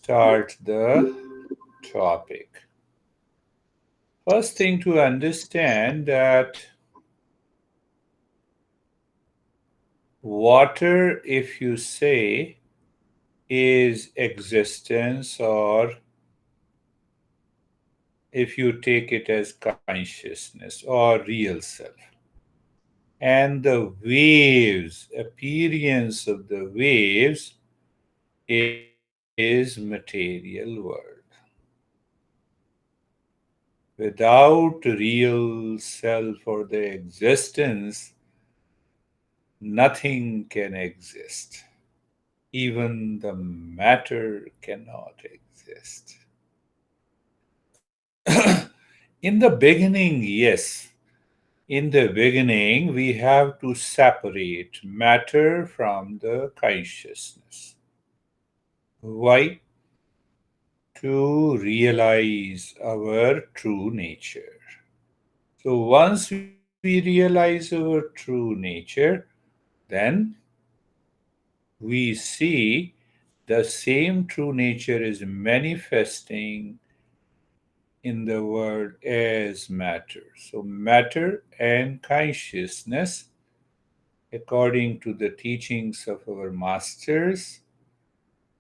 start the topic. First thing to understand that water, if you say, is existence, or if you take it as consciousness or real self. And the waves, appearance of the waves is material world. Without real self or the existence, nothing can exist. Even the matter cannot exist. In the beginning, yes, in the beginning, we have to separate matter from the consciousness. Why? To realize our true nature. So once we realize our true nature, then we see the same true nature is manifesting in the world as matter. So matter and consciousness, according to the teachings of our masters,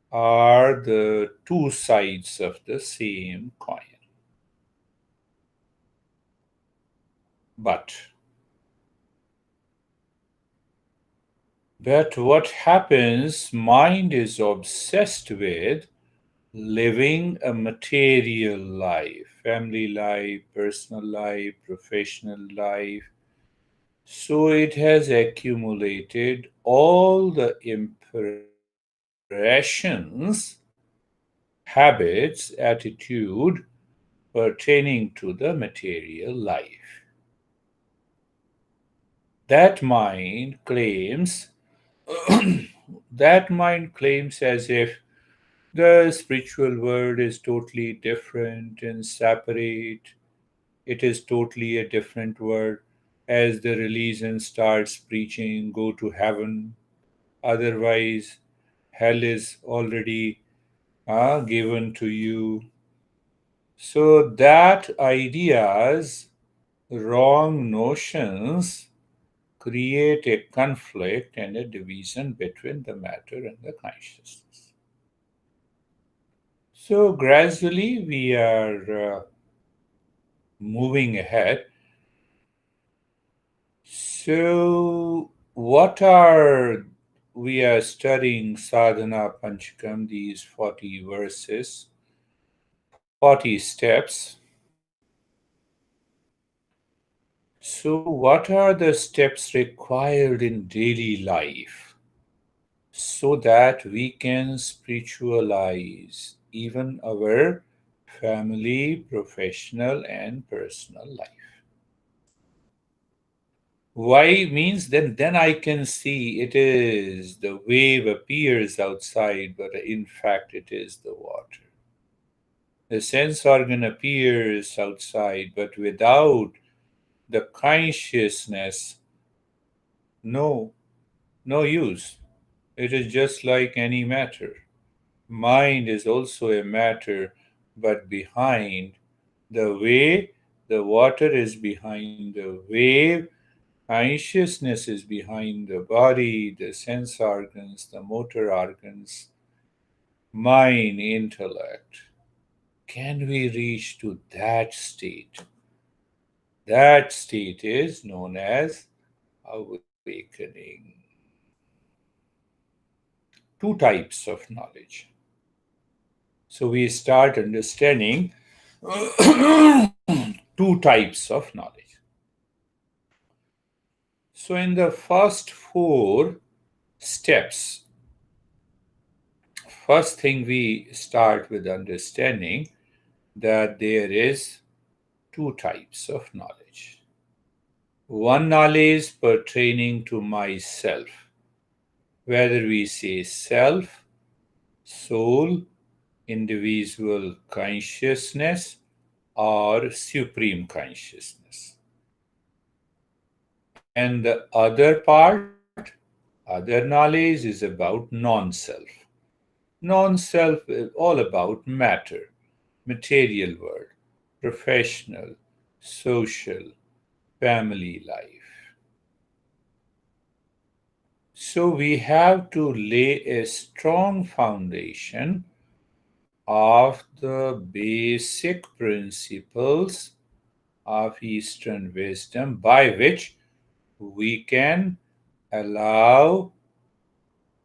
are the two sides of the same coin. But what happens, mind is obsessed with living a material life, family life, personal life, professional life. So it has accumulated all the impressions, habits, attitude pertaining to the material life. That mind claims that mind claims as if the spiritual world is totally different and separate. It is totally a different world. As the religion starts preaching, go to heaven. Otherwise, hell is already given to you. So that ideas, wrong notions create a conflict and a division between the matter and the consciousness. So gradually we are moving ahead. So we are studying sadhana panchakam, these 40 verses, 40 steps. So what are the steps required in daily life so that we can spiritualize even our family, professional, and personal life? Why means then I can see it is the wave appears outside, but in fact it is the water. The sense organ appears outside, but without the consciousness, no, no use. It is just like any matter. Mind is also a matter, but behind the way the water is behind the wave, consciousness is behind the body, the sense organs, the motor organs, mind, intellect. Can we reach to that state? That state is known as awakening. Two types of knowledge. So we start understanding two types of knowledge. So in the first four steps, first thing we start with understanding that there is two types of knowledge. One knowledge pertaining to myself, whether we say self, soul, individual consciousness, or supreme consciousness. And the other part, other knowledge is about non self. Non self is all about matter, material world, professional, social, family life. So we have to lay a strong foundation of the basic principles of Eastern wisdom by which we can allow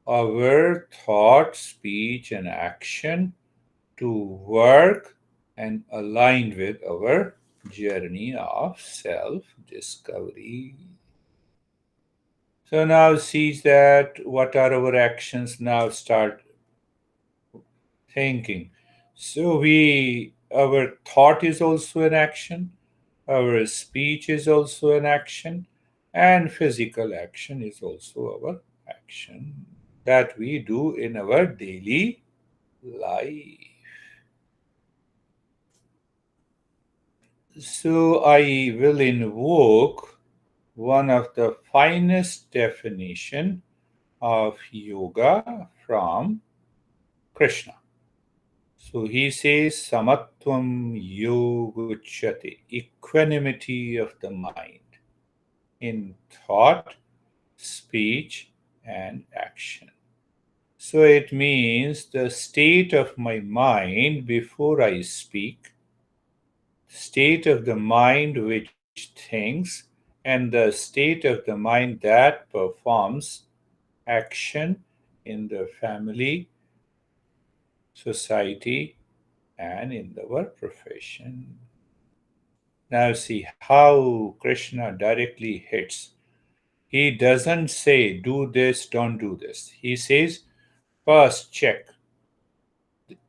our thought, speech, and action to work and align with our journey of self discovery. So now see that what are our actions now start thinking. So we our thought is also an action, our speech is also an action, and physical action is also our action that we do in our daily life. So I will invoke one of the finest definition of yoga from Krishna. So he says samatvam yoguchyate, equanimity of the mind in thought, speech, and action. So it means the state of my mind before I speak, state of the mind which thinks, and the state of the mind that performs action in the family, society, and in our profession. Now, see how Krishna directly hits. He doesn't say, do this, don't do this. He says, first check,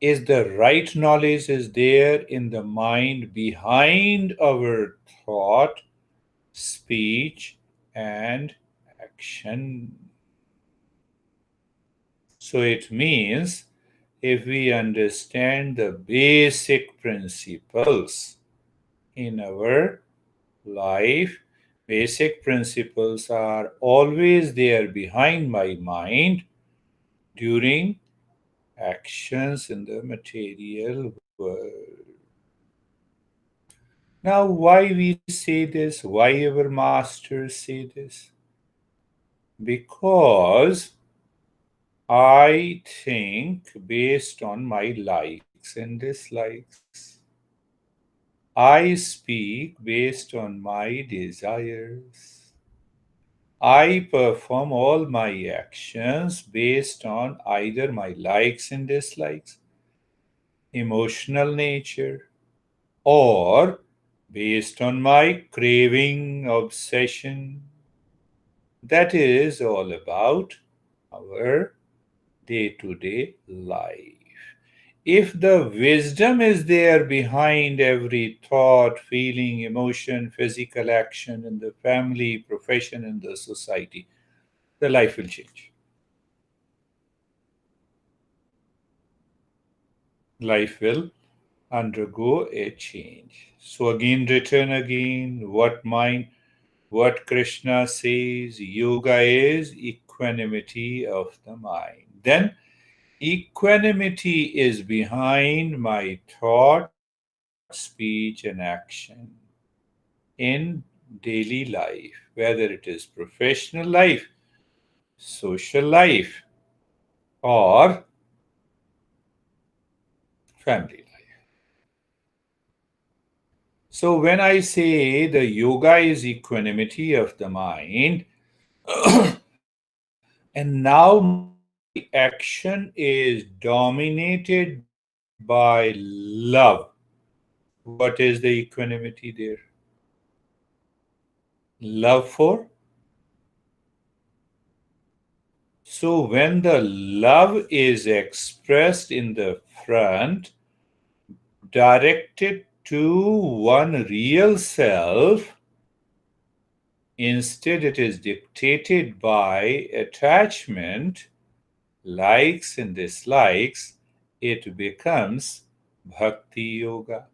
is the right knowledge is there in the mind behind our thought, speech, and action. So it means if we understand the basic principles in our life, basic principles are always there behind my mind during actions in the material world. Now, why we say this? Why our masters say this? Because I think based on my likes and dislikes. I speak based on my desires. I perform all my actions based on either my likes and dislikes, emotional nature, or based on my craving, obsession. That is all about our day to day life. If the wisdom is there behind every thought, feeling, emotion, physical action in the family, profession, and the society, the life will change. Life will undergo a change. So, again, return again. What mind, what Krishna says, yoga is equanimity of the mind. Then, equanimity is behind my thought, speech, and action in daily life, whether it is professional life, social life, or family life. So, when I say the yoga is equanimity of the mind, and now my action is dominated by love, what is the equanimity there? Love for. So, when the love is expressed in the front, directed to one real self, instead, it is dictated by attachment, likes and dislikes, it becomes bhakti yoga.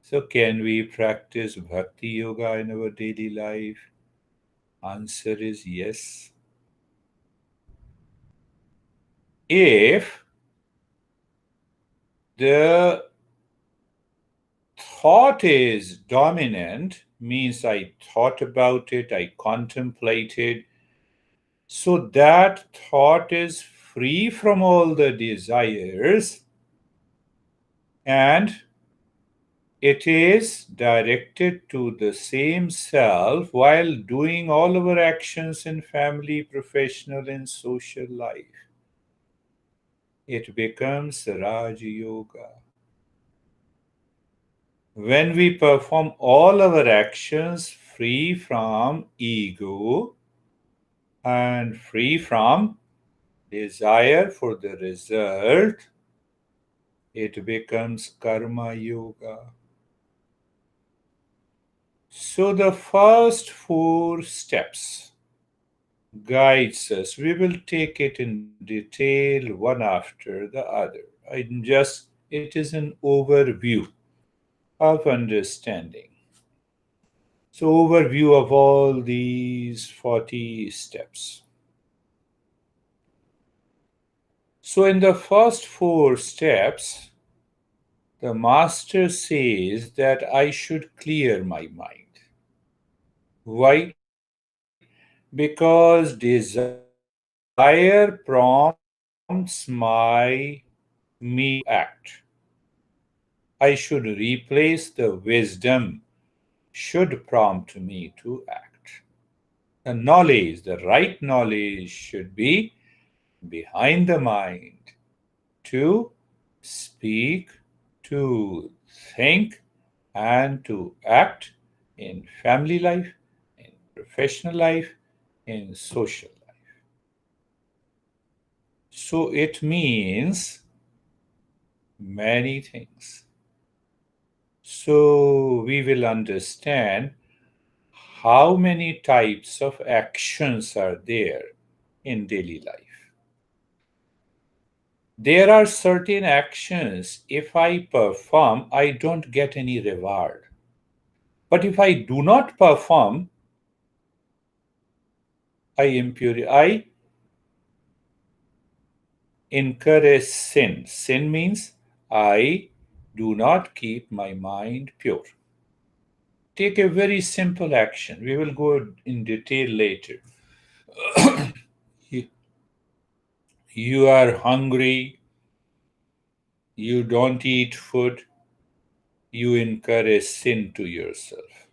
So, can we practice bhakti yoga in our daily life? Answer is yes. If The thought is dominant, means I thought about it, I contemplated. So that thought is free from all the desires and it is directed to the same self while doing all our actions in family, professional, and social life. It becomes Raj Yoga. When we perform all our actions free from ego and free from desire for the result, it becomes Karma Yoga. So the first four steps guides us. We will take it in detail one after the other. It is an overview of understanding. So overview of all these 40 steps. So in the first four steps, the master says that I should clear my mind. Why? Because desire prompts me to act. I should replace the wisdom should prompt me to act. The knowledge, the right knowledge should be behind the mind to speak, to think, and to act in family life, in professional life, in social life. So it means many things. So we will understand how many types of actions are there in daily life. There are certain actions, if I perform, I don't get any reward. But if I do not perform, I incur a sin. Sin means I do not keep my mind pure. Take a very simple action. We will go in detail later. You you are hungry, you don't eat food, you incur a sin to yourself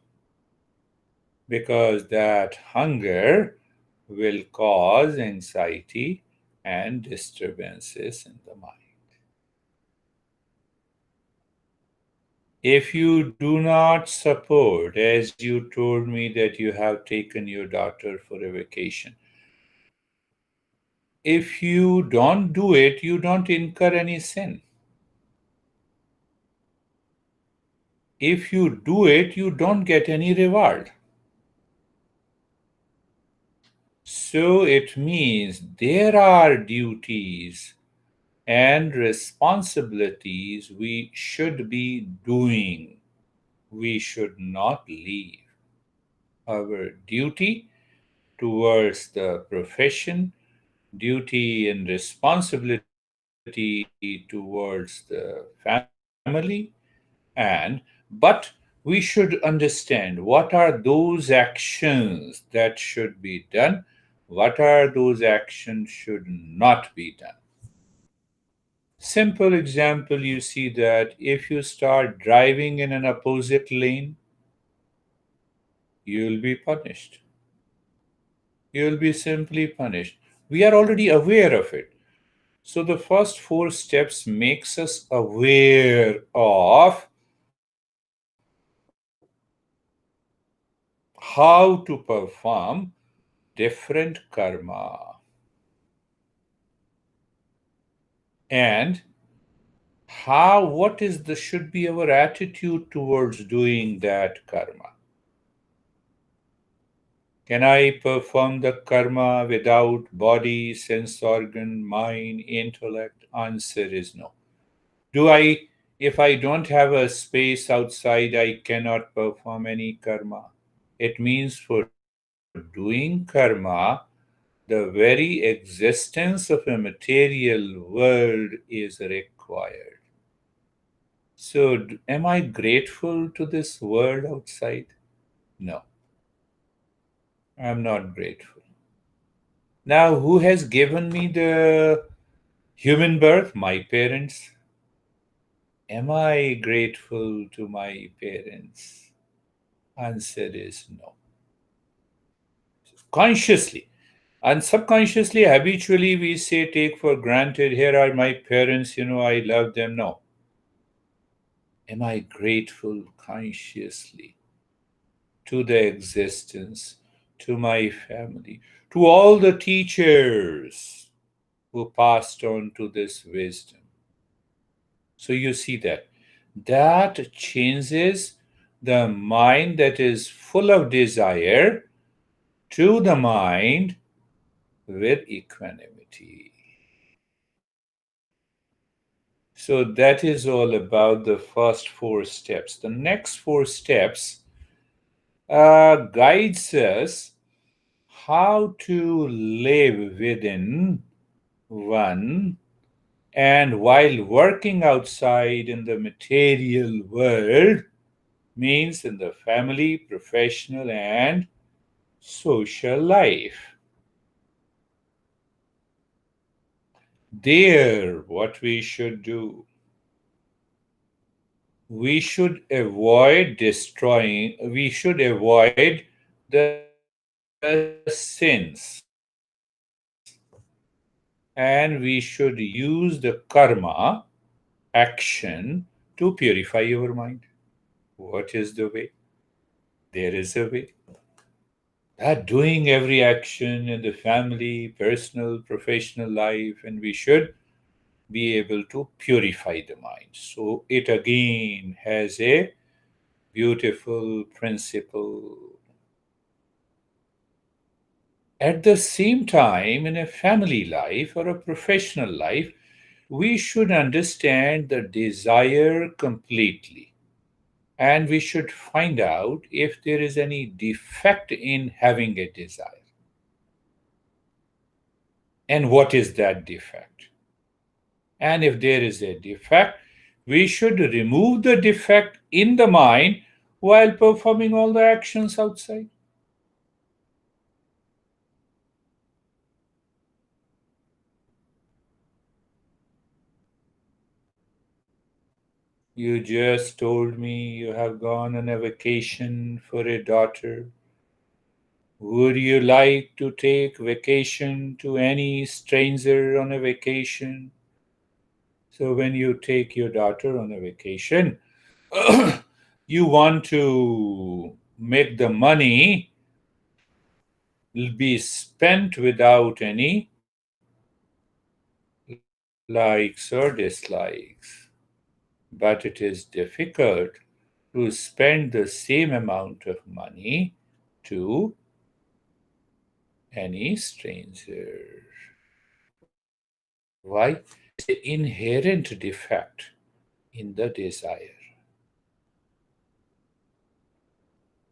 because that hunger will cause anxiety and disturbances in the mind. If you do not support, as you told me that you have taken your daughter for a vacation, if you don't do it, you don't incur any sin. If you do it, you don't get any reward. So it means there are duties and responsibilities we should be doing. We should not leave. Our duty towards the profession, duty and responsibility towards the family, and but we should understand what are those actions that should be done, what are those actions should not be done. Simple example, you see that if you start driving in an opposite lane, you'll be punished. You'll be simply punished. We are already aware of it. So the first four steps makes us aware of how to perform different karma and how what is the should be our attitude towards doing that karma. Can I perform the karma without body, sense organ, mind, intellect? Answer is no. Do I, if I don't have a space outside, I cannot perform any karma? It means for doing karma, the very existence of a material world is required. So, am I grateful to this world outside? No, I'm not grateful. Now, who has given me the human birth? My parents. Am I grateful to my parents? Answer is no. Consciously. And subconsciously, habitually, we say, take for granted, here are my parents, I love them. No. Am I grateful consciously to the existence, to my family, to all the teachers who passed on to this wisdom? So you see that changes the mind that is full of desire to the mind with equanimity. So that is all about the first four steps. The next four steps guides us how to live within one and while working outside in the material world, means in the family, professional, and social life. There, what we should do, we should avoid the sins, and we should use the karma action to purify our mind. What is the way? There is a way. That doing every action in the family, personal, professional life, and we should be able to purify the mind. So it again has a beautiful principle. At the same time, in a family life or a professional life, we should understand the desire completely. And we should find out if there is any defect in having a desire. And what is that defect? And if there is a defect, we should remove the defect in the mind while performing all the actions outside. You just told me you have gone on a vacation for a daughter. Would you like to take vacation to any stranger on a vacation? So when you take your daughter on a vacation, you want to make the money be spent without any likes or dislikes. But it is difficult to spend the same amount of money to any stranger. Why? There is an inherent defect in the desire.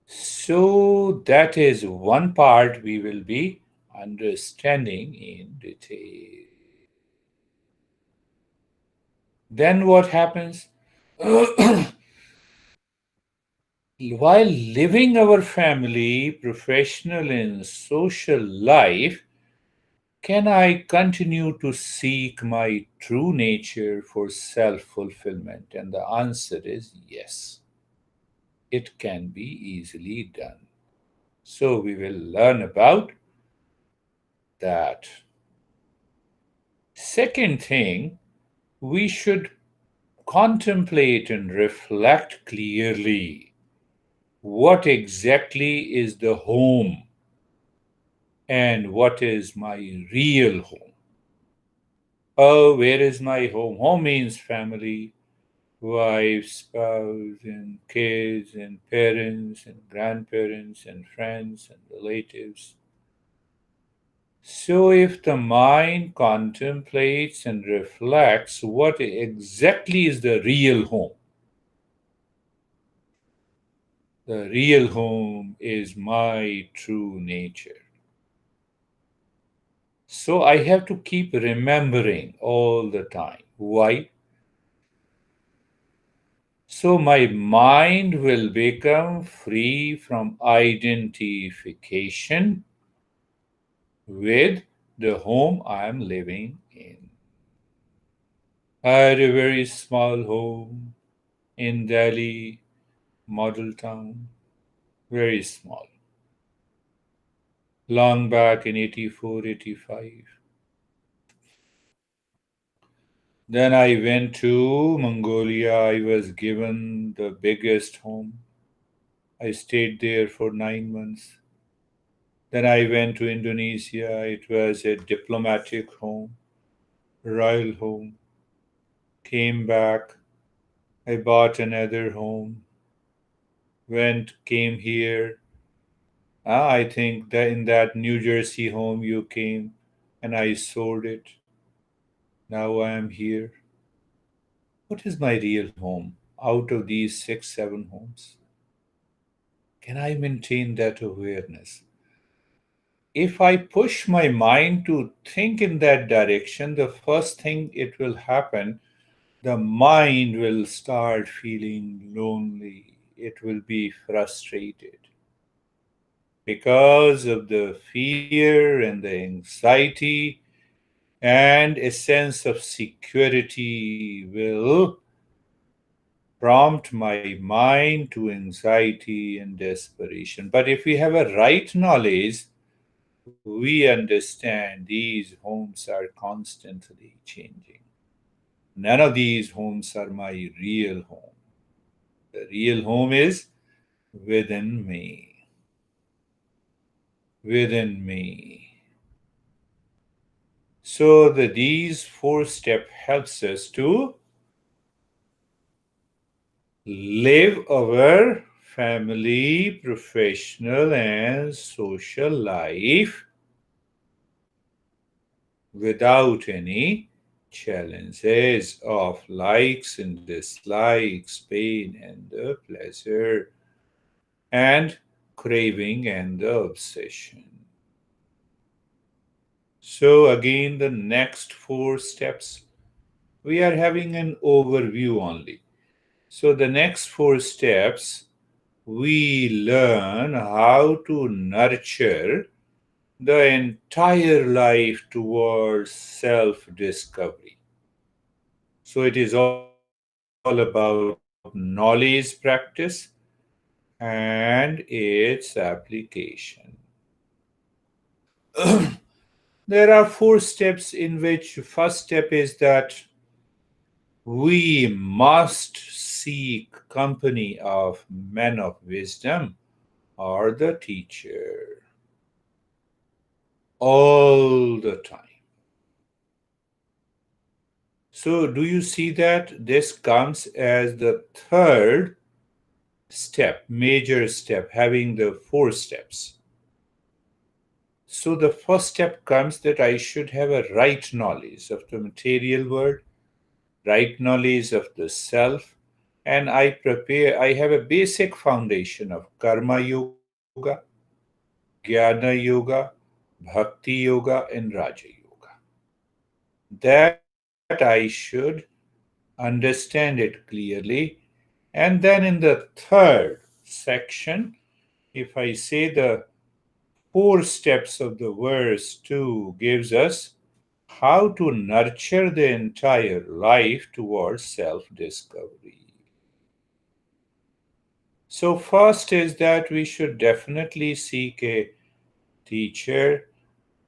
So, that is one part we will be understanding in detail. Then what happens? While living our family, professional, and social life, can I continue to seek my true nature for self fulfillment? And the answer is yes, it can be easily done. So, we will learn about that. Second thing, we should contemplate and reflect clearly what exactly is the home and what is my real home. Oh, where is my home? Home means family, wife, spouse, and kids, and parents, and grandparents, and friends, and relatives. So, if the mind contemplates and reflects what exactly is the real home, the real home is my true nature. So, I have to keep remembering all the time. Why? So my mind will become free from identification with the home I am living in. I had a very small home in Delhi, model town, very small, long back in 84, 85. Then I went to Mongolia. I was given the biggest home. I stayed there for 9 months. Then I went to Indonesia. It was a diplomatic home, royal home. Came back. I bought another home. Came here. I think that in that New Jersey home you came and I sold it. Now I am here. What is my real home out of these six, seven homes? Can I maintain that awareness? If I push my mind to think in that direction, the first thing it will happen, the mind will start feeling lonely. It will be frustrated because of the fear and the anxiety, and a sense of security will prompt my mind to anxiety and desperation. But if we have a right knowledge, we understand these homes are constantly changing. None of these homes are my real home. The real home is within me. Within me. So these four step helps us to live our family, professional, and social life without any challenges of likes and dislikes, pain and the pleasure, and craving and the obsession. So, again, the next four steps, we are having an overview only. So, the next four steps, we learn how to nurture the entire life towards self discovery. So it is all about knowledge practice and its application. There are four steps in which first step is that we must seek company of men of wisdom or the teacher all the time. So, do you see that this comes as the third step, major step, having the four steps? So, the first step comes that I should have a right knowledge of the material world, right knowledge of the self, and I have a basic foundation of karma yoga, jnana yoga, bhakti yoga, and raja yoga. That I should understand it clearly. And then in the third section, if I say the four steps of the verse 2 gives us how to nurture the entire life towards self discovery. So, first is that we should definitely seek a teacher.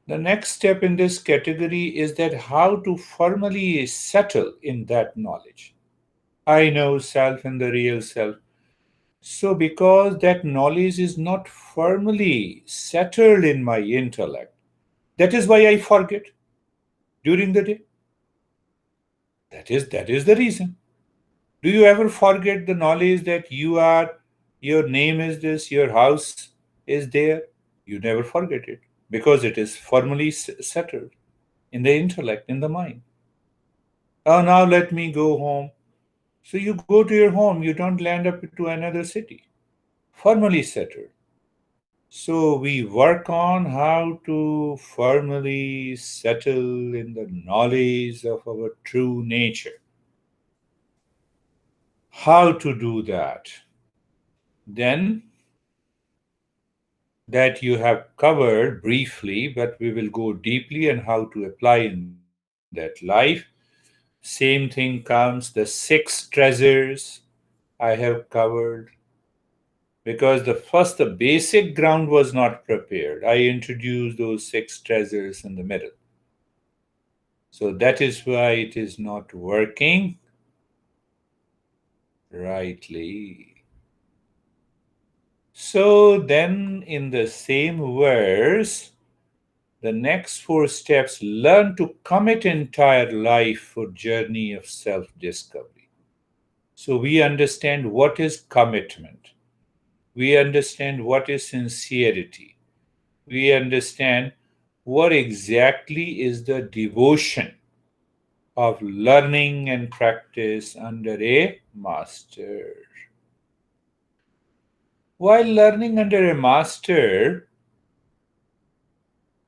The next step in this category is that how to formally settle in that knowledge. I know self and the real self. So, because that knowledge is not firmly settled in my intellect, that is why I forget during the day. That is the reason. Do you ever forget the knowledge that you are, your name is this, your house is there? You never forget it because it is firmly settled in the intellect, in the mind. Oh, now let me go home. So you go to your home, you don't land up to another city. Firmly settled. So we work on how to firmly settle in the knowledge of our true nature. How to do that? Then, that you have covered briefly, but we will go deeply on how to apply in that life. Same thing comes the six treasures I have covered, because the basic ground was not prepared. I introduced those six treasures in the middle. So that is why it is not working rightly. So then, in the same verse, the next four steps learn to commit entire life for journey of self-discovery. So we understand what is commitment. We understand what is sincerity. We understand what exactly is the devotion of learning and practice under a master. While learning under a master,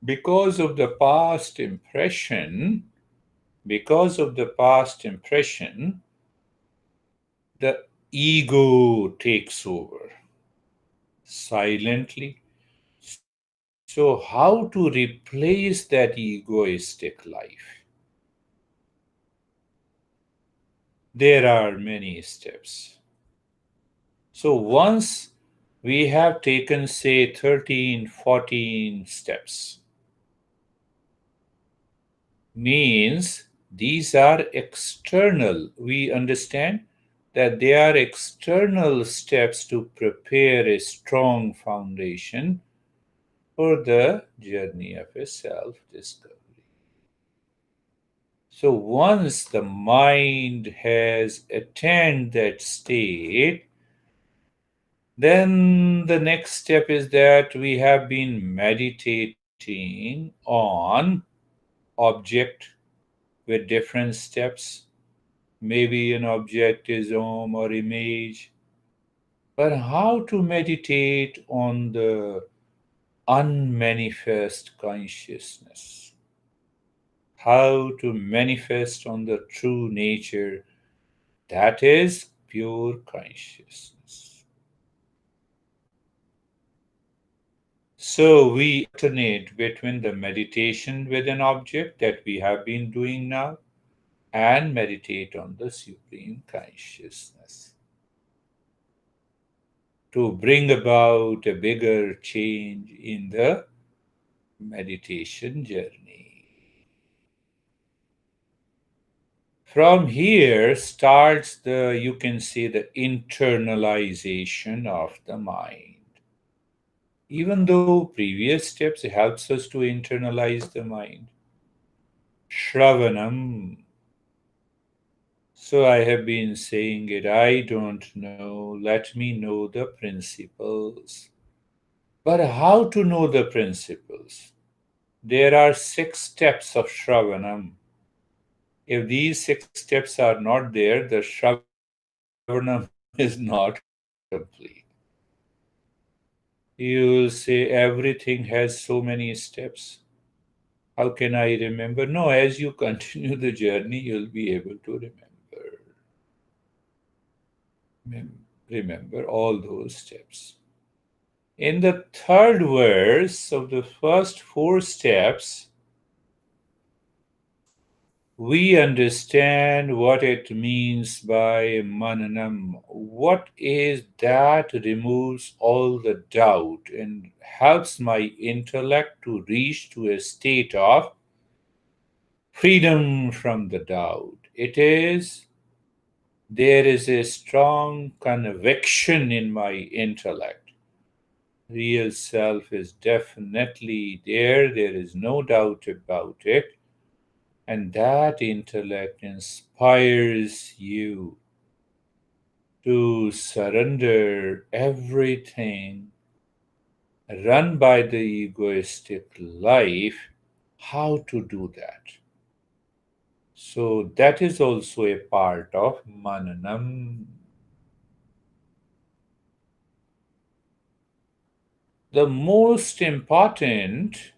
because of the past impression, because of the past impression, the ego takes over silently. So, how to replace that egoistic life? There are many steps. So, once we have taken, say, 13, 14 steps, means these are external. We understand that they are external steps to prepare a strong foundation for the journey of a self discovery. So, once the mind has attained that state, then the next step is that we have been meditating on object with different steps. Maybe an object is Om or image. But how to meditate on the unmanifest consciousness? How to manifest on the true nature, that is pure consciousness. So we alternate between the meditation with an object that we have been doing now and meditate on the Supreme Consciousness to bring about a bigger change in the meditation journey. From here starts the, you can say, the internalization of the mind. Even though previous steps helps us to internalize the mind. Shravanam. So I have been saying it, I don't know, let me know the principles. But how to know the principles? There are six steps of Shravanam. If these six steps are not there, the Shravanam is not complete. You say everything has so many steps. How can I remember? No, as you continue the journey, you'll be able to remember all those steps. In the third verse of the first four steps, we understand what it means by mananam. What is that removes all the doubt and helps my intellect to reach to a state of freedom from the doubt. It is, there is a strong conviction in my intellect. Real self is definitely there, there is no doubt about it. And that intellect inspires you to surrender everything run by the egoistic life. How to do that? So, that is also a part of mananam. The most important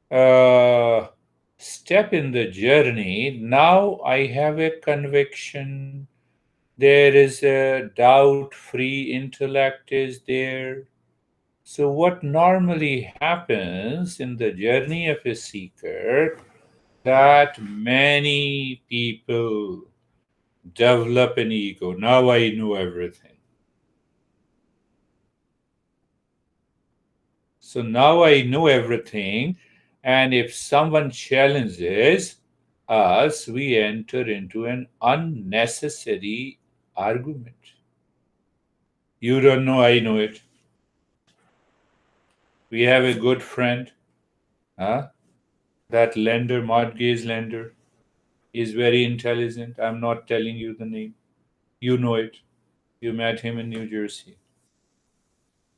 uh, step in the journey, now I have a conviction There is a doubt free intellect is there. So, what normally happens in the journey of a seeker that many people develop an ego. Now I know everything. So now I know everything, and if someone challenges us, we enter into an unnecessary argument. You don't know, I know it. We have a good friend, huh? That lender, mortgage lender, is very intelligent. I'm not telling you the name. You know it. You met him in New Jersey.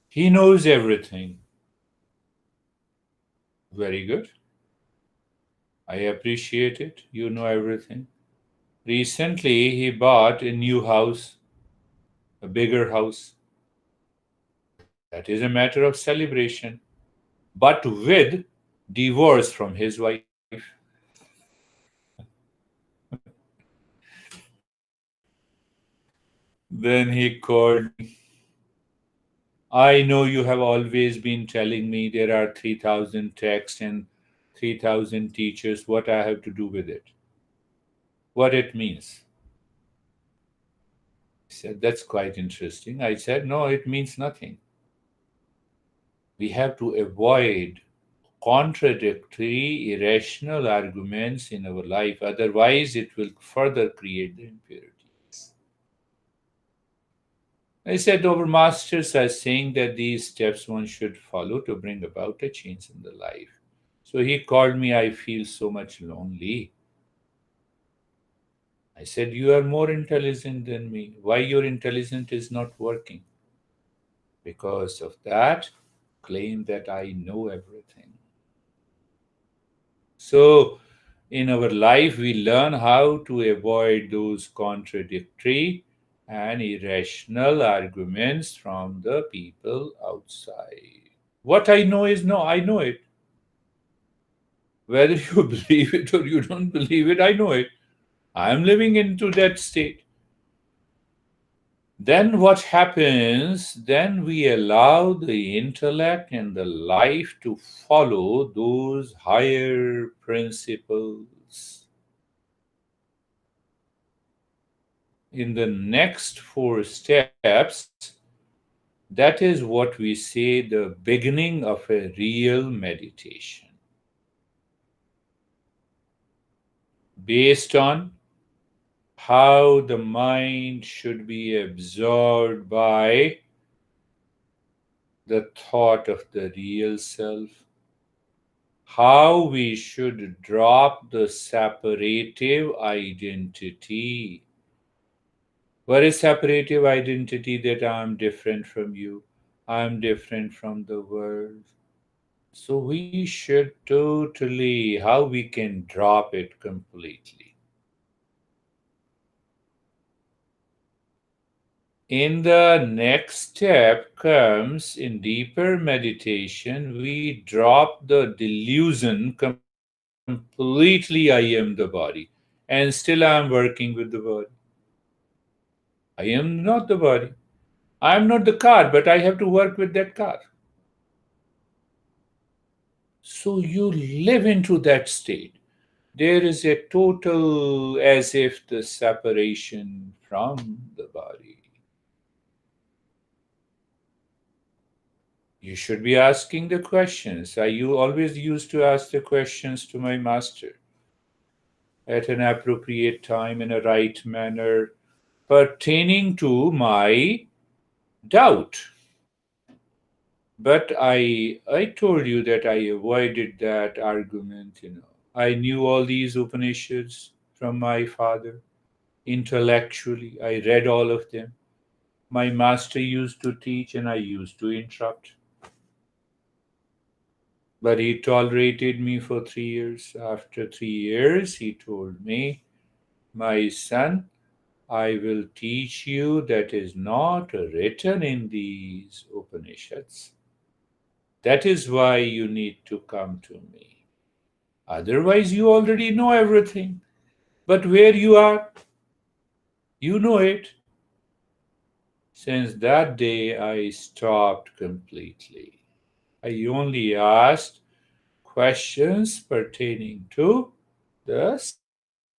He knows everything. Very good. I appreciate it. You know everything. Recently, he bought a new house, a bigger house. That is a matter of celebration, but with divorce from his wife. Then he called me. I know you have always been telling me there are 3,000 texts and 3,000 teachers, what I have to do with it, what it means. He said, that's quite interesting. I said, no, it means nothing. We have to avoid contradictory, irrational arguments in our life. Otherwise, it will further create the impurities. I said, our masters are saying that these steps one should follow to bring about a change in the life. So he called me, I feel so much lonely. I said, you are more intelligent than me. Why your intelligence is not working? Because of that claim that I know everything. So, in our life, we learn how to avoid those contradictory and irrational arguments from the people outside. What I know is no, I know it. Whether you believe it or you don't believe it, I know it. I am living into that state. Then what happens? Then we allow the intellect and the life to follow those higher principles. In the next four steps, that is what we say the beginning of a real meditation. Based on how the mind should be absorbed by the thought of the real self, how we should drop the separative identity. What is separative identity? That I am different from you, I am different from the world. So we should totally, how we can drop it completely. In the next step comes in deeper meditation, we drop the delusion completely I am the body, and still I am working with the body. I am not the body. I am not the car, but I have to work with that car. So you live into that state. There is a total, as if the separation from the body. You should be asking the questions. I you always used to ask the questions to my master at an appropriate time in a right manner pertaining to my doubt. But I told you that I avoided that argument. I knew all these Upanishads from my father intellectually. I read all of them. My master used to teach and I used to interrupt. But he tolerated me for 3 years. After 3 years, he told me, my son, I will teach you that is not written in these Upanishads. That is why you need to come to me. Otherwise, you already know everything. But where you are, you know it. Since that day, I stopped completely. I only asked questions pertaining to the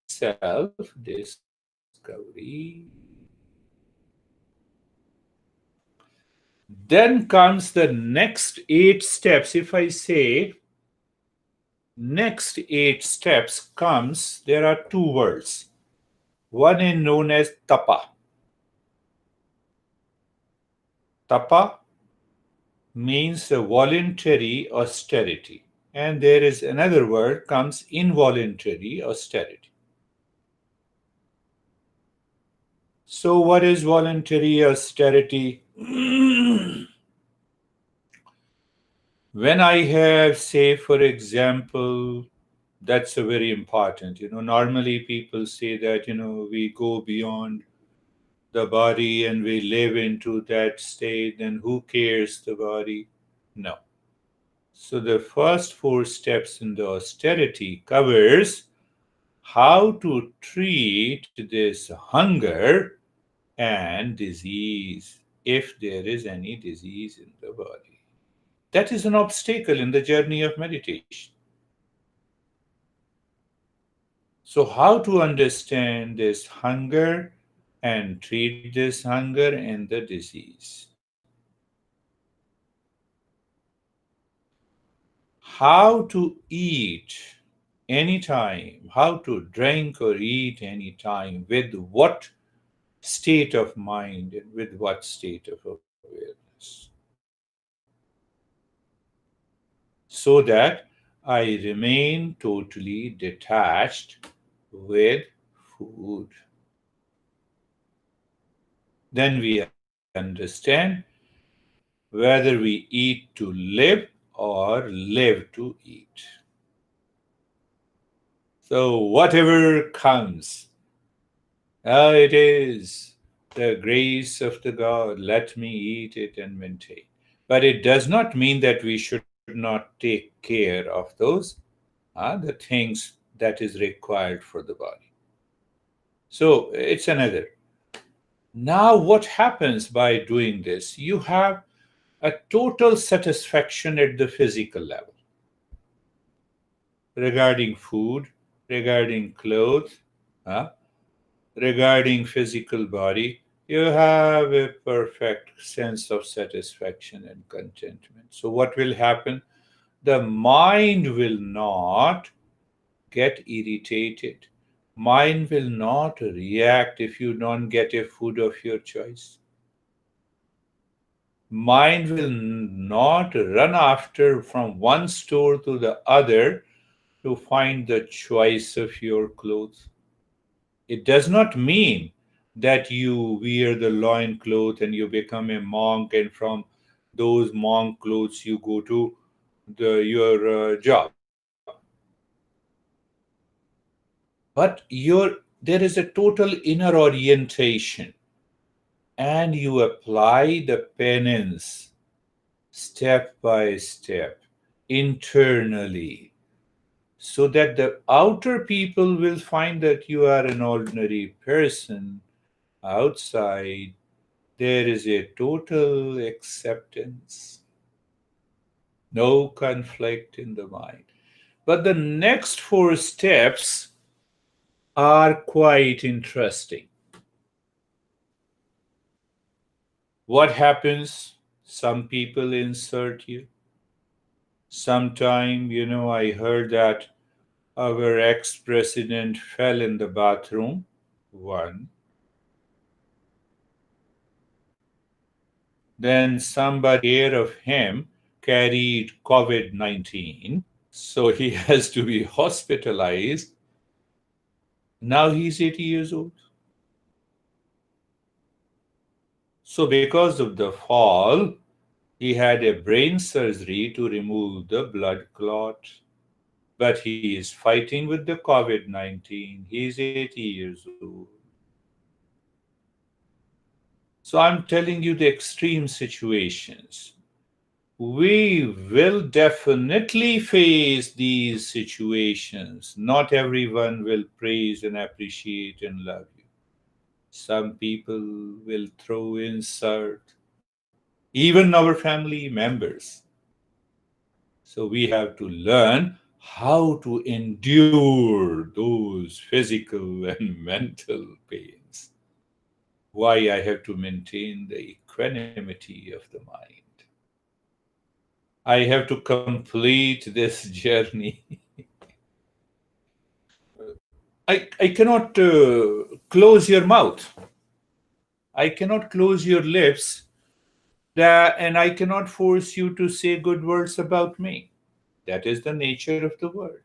self discovery. Then comes the next 8 steps. If I say next 8 steps comes, there are two words. One is known as tapa. Tapa means a voluntary austerity. And there is another word comes involuntary austerity. So what is voluntary austerity? When I have, say, for example, that's a very important. Normally people say that, we go beyond the body and we live into that state, then who cares the body? No. So the first 4 steps in the austerity covers how to treat this hunger and disease, if there is any disease in the body. That is an obstacle in the journey of meditation. So, how to understand this hunger and treat this hunger and the disease? How to eat anytime, how to drink or eat anytime, with what state of mind and with what state of awareness, so that I remain totally detached with food. Then we understand whether we eat to live or live to eat. So, whatever comes, it is the grace of the God, let me eat it and maintain. But it does not mean that we should not take care of those, the things that is required for the body. So, it's another. Now, what happens by doing this? You have a total satisfaction at the physical level regarding food, regarding clothes, uh, regarding physical body. You have a perfect sense of satisfaction and contentment. So, what will happen? The mind will not get irritated. Mind will not react if you don't get a food of your choice. Mind will not run after from one store to the other to find the choice of your clothes. It does not mean that you wear the loin cloth and you become a monk, and from those monk clothes you go to your job. But there is a total inner orientation, and you apply the penance step by step internally, so that the outer people will find that you are an ordinary person. Outside, there is a total acceptance, no conflict in the mind. But the next 4 steps are quite interesting. What happens? Some people insert you. Sometime, I heard that our ex president fell in the bathroom. One. Then somebody care of him carried COVID-19. So he has to be hospitalized. Now he's 80 years old. So, because of the fall, he had a brain surgery to remove the blood clot. But he is fighting with the COVID 19. He is 80 years old. So, I'm telling you the extreme situations. We will definitely face these situations. Not everyone will praise and appreciate and love you. Some people will throw insult, even our family members. So we have to learn how to endure those physical and mental pains. Why I have to maintain the equanimity of the mind. I have to complete this journey. I cannot close your mouth. I cannot close your lips, and I cannot force you to say good words about me. That is the nature of the word.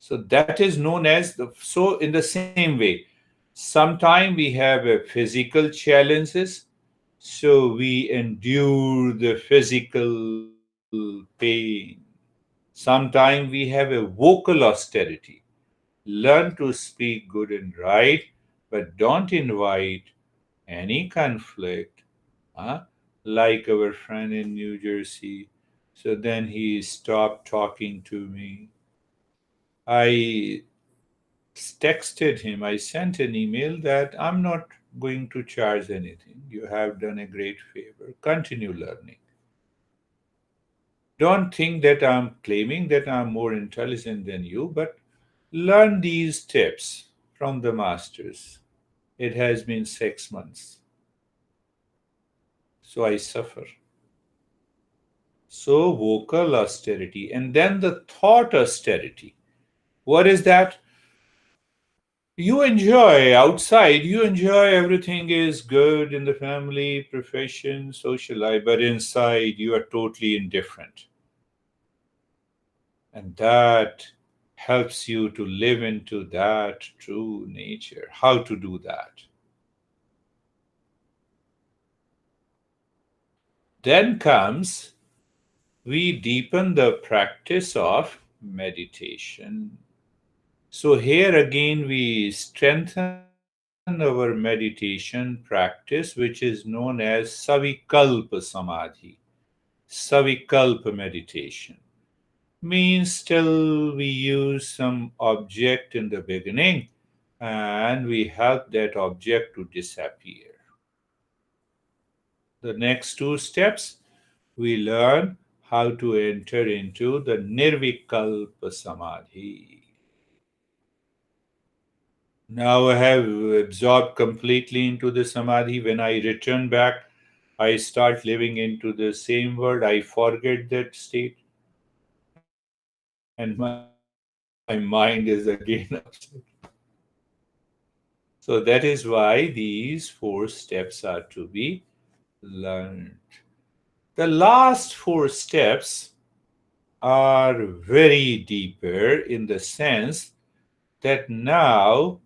So that is known as the. So in the same way, sometime we have a physical challenges, so we endure the physical pain. Sometime we have a vocal austerity. Learn to speak good and right, but don't invite any conflict, huh? Like our friend in New Jersey. So then he stopped talking to me. I texted him, I sent an email that I'm not going to charge anything. You have done a great favor. Continue learning. Don't think that I'm claiming that I'm more intelligent than you, but learn these tips from the masters. It has been 6 months, so I suffer. So, vocal austerity, and then the thought austerity. What is that? You enjoy outside, you enjoy everything is good in the family, profession, social life, but inside you are totally indifferent. And that helps you to live into that true nature. How to do that? Then comes we deepen the practice of meditation. So, here again, we strengthen our meditation practice, which is known as Savikalpa Samadhi. Savikalpa meditation means still we use some object in the beginning and we help that object to disappear. The next two steps we learn how to enter into the Nirvikalpa Samadhi. Now I have absorbed completely into the Samadhi. When I return back, I start living into the same world. I forget that state, and my mind is again upset. So that is why these four steps are to be learned. The last four steps are very deeper in the sense that now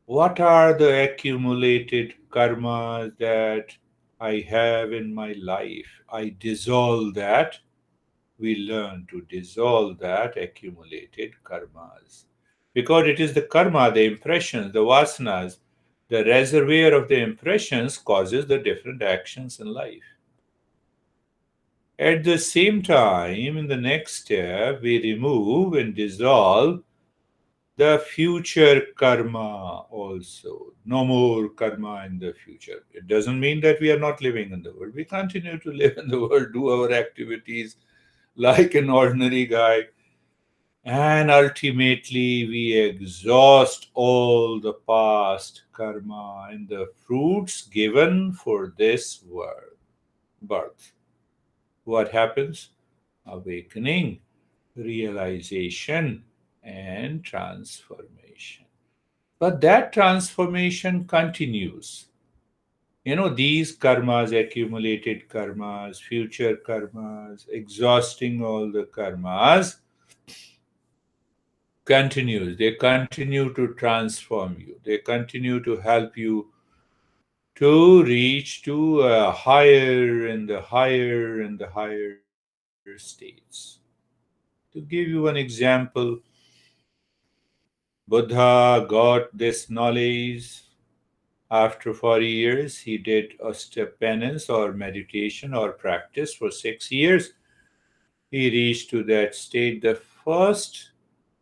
what are the accumulated karmas that I have in my life? I dissolve that. We learn to dissolve that accumulated karmas. Because it is the karma, the impressions, the vasanas, the reservoir of the impressions causes the different actions in life. At the same time, in the next step, we remove and dissolve the future karma also. No more karma in the future. It doesn't mean that we are not living in the world. We continue to live in the world, do our activities like an ordinary guy, and ultimately we exhaust all the past karma and the fruits given for this world birth. What happens? Awakening, realization, and transformation. But that transformation continues. These karmas, accumulated karmas, future karmas, exhausting all the karmas, continues. They continue to transform you. They continue to help you to reach to higher and the higher and the higher states. To give you an example, Buddha got this knowledge after 40 years. He did a step penance or meditation or practice for 6 years. He reached to that state. The first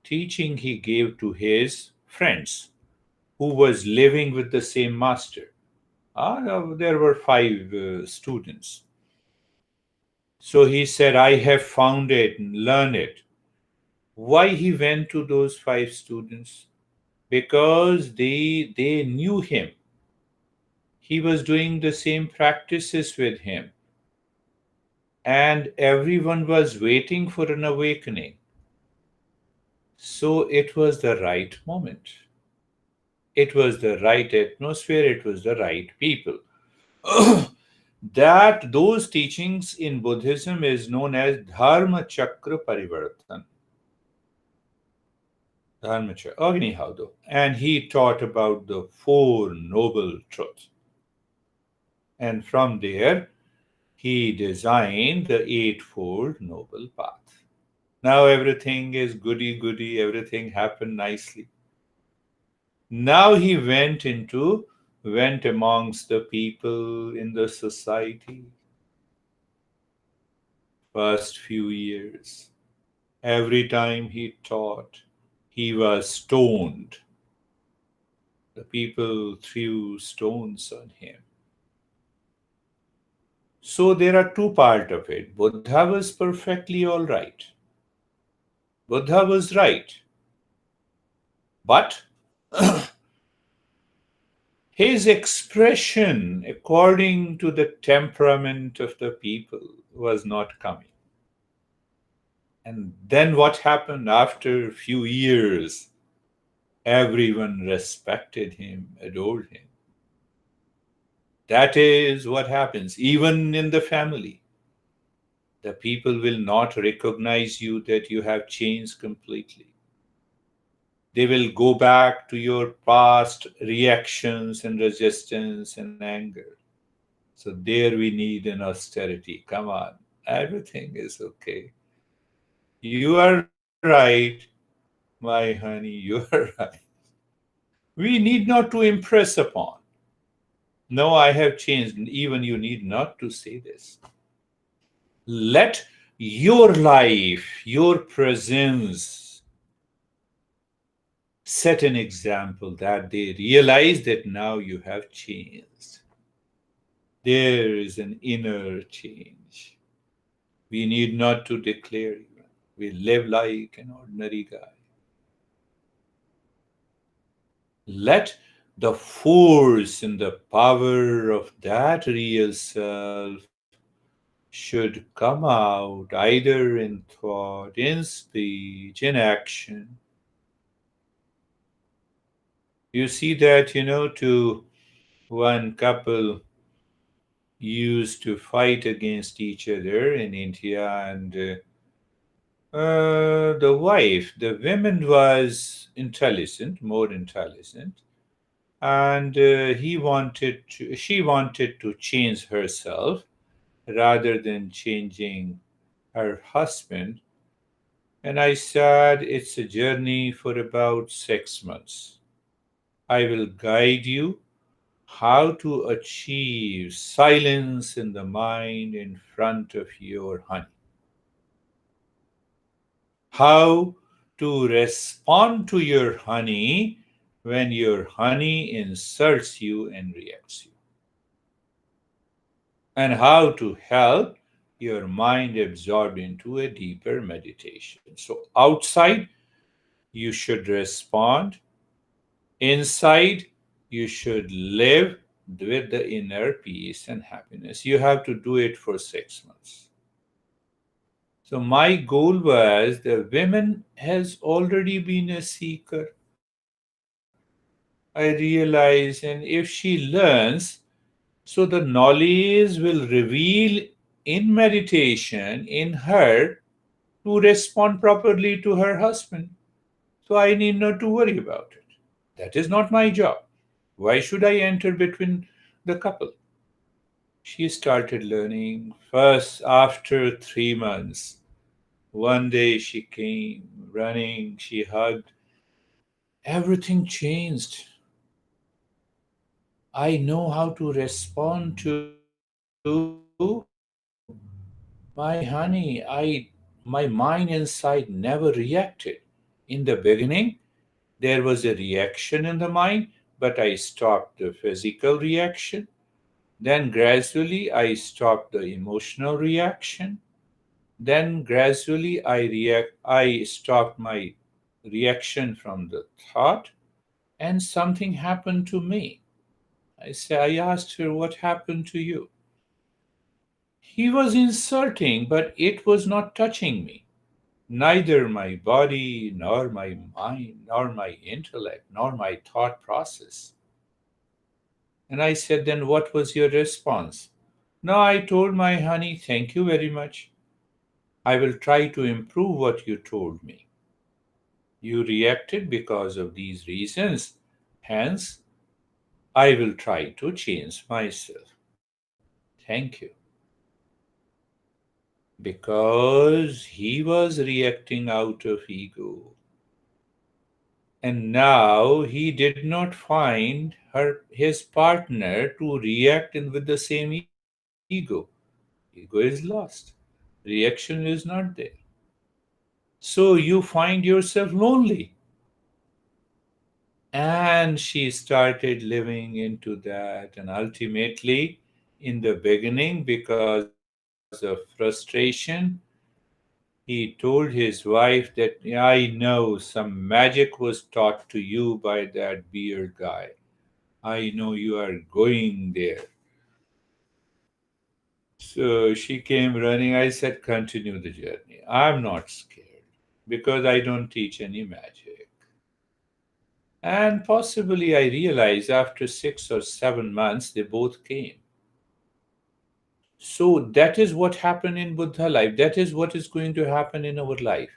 teaching he gave to his friends. who was living with the same master. There were five students. So he said, I have found it and learned it. Why he went to those five students? Because they knew him. He was doing the same practices with him. And everyone was waiting for an awakening. So it was the right moment. It was the right atmosphere. It was the right people. That those teachings in Buddhism is known as Dharma Chakra Parivartan. Dharma Chakra. Oh, anyhow, though. And he taught about the Four Noble Truths. And from there, he designed the Eightfold Noble Path. Now everything is goody goody, everything happened nicely. Now he went amongst the people in the society. First few years, every time he taught, he was stoned. The people threw stones on him. So there are two parts of it. Buddha was perfectly all right. Buddha was right. But his expression, according to the temperament of the people, was not coming. And then what happened after a few years? Everyone respected him, adored him. That is what happens, even in the family. The people will not recognize you that you have changed completely. They will go back to your past reactions and resistance and anger. So there we need an austerity. Come on, everything is okay. You are right, my honey, you are right. We need not to impress upon. No, I have changed. Even you need not to say this. Let your life, your presence set an example that they realize that now you have changed. There is an inner change. We need not to declare even. We live like an ordinary guy. Let the force and the power of that real self should come out either in thought, in speech, in action. You see that, to one couple used to fight against each other in India, and the woman was intelligent, more intelligent, and she wanted to change herself rather than changing her husband. And I said, it's a journey for about 6 months. I will guide you how to achieve silence in the mind in front of your honey. How to respond to your honey when your honey insults you and reacts you. And how to help your mind absorb into a deeper meditation. So, outside, you should respond. Inside, you should live with the inner peace and happiness. You have to do it for 6 months. So, my goal was the women has already been a seeker. I realize, and if she learns, so the knowledge will reveal in meditation in her to respond properly to her husband. So I need not to worry about it. That is not my job. Why should I enter between the couple? She started learning first after 3 months. One day she came running, she hugged. Everything changed. I know how to respond to my honey. My mind inside never reacted. In the beginning, there was a reaction in the mind, but I stopped the physical reaction. Then gradually I stopped the emotional reaction. Then gradually I stopped my reaction from the thought, and something happened to me. I asked her, what happened to you? He was insulting, but it was not touching me. Neither my body, nor my mind, nor my intellect, nor my thought process. And I said, then what was your response? No, I told my honey, thank you very much. I will try to improve what you told me. You reacted because of these reasons. Hence, I will try to change myself. Thank you. Because he was reacting out of ego. And now he did not find his partner to react in with the same ego. Ego is lost. Reaction is not there. So you find yourself lonely. And she started living into that. And ultimately, in the beginning, because of frustration, he told his wife that, I know some magic was taught to you by that beard guy. I know you are going there. So she came running. I said, continue the journey. I'm not scared because I don't teach any magic. And possibly I realized after 6 or 7 months, they both came. So that is what happened in Buddha life. That is what is going to happen in our life.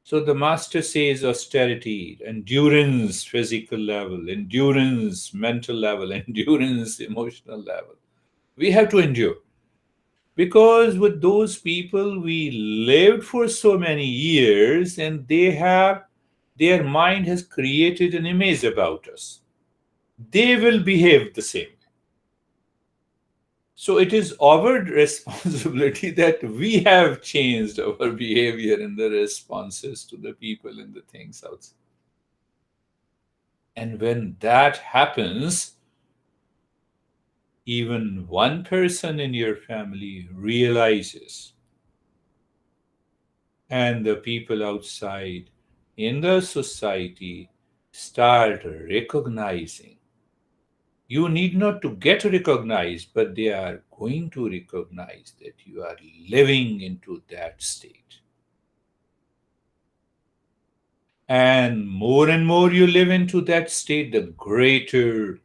So the master says austerity, endurance, physical level, endurance, mental level, endurance, emotional level. We have to endure. Because with those people we lived for so many years, and their mind has created an image about us. They will behave the same. So it is our responsibility that we have changed our behavior and the responses to the people and the things outside. And when that happens, even one person in your family realizes, and the people outside in the society start recognizing. You need not to get recognized, but they are going to recognize that you are living into that state. And more you live into that state, the greater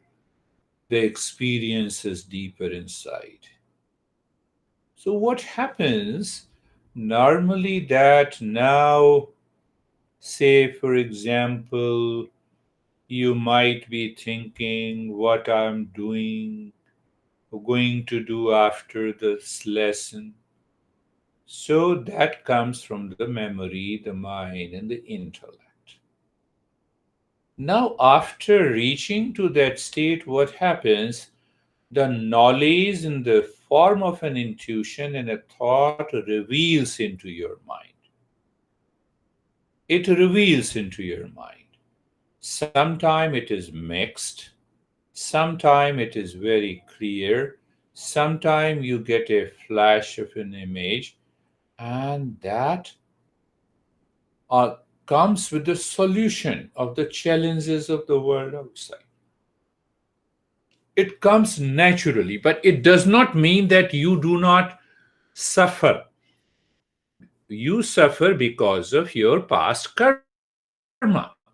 the experience is deeper inside. So, what happens normally that now, say, for example, you might be thinking what I'm doing, going to do after this lesson. So that comes from the memory, the mind, and the intellect. Now, after reaching to that state, what happens? The knowledge in the form of an intuition and a thought reveals into your mind. It reveals into your mind. Sometimes it is mixed, sometimes it is very clear, sometimes you get a flash of an image, and that uh, comes with the solution of the challenges of the world outside. It comes naturally, but it does not mean that you do not suffer. You suffer because of your past karma.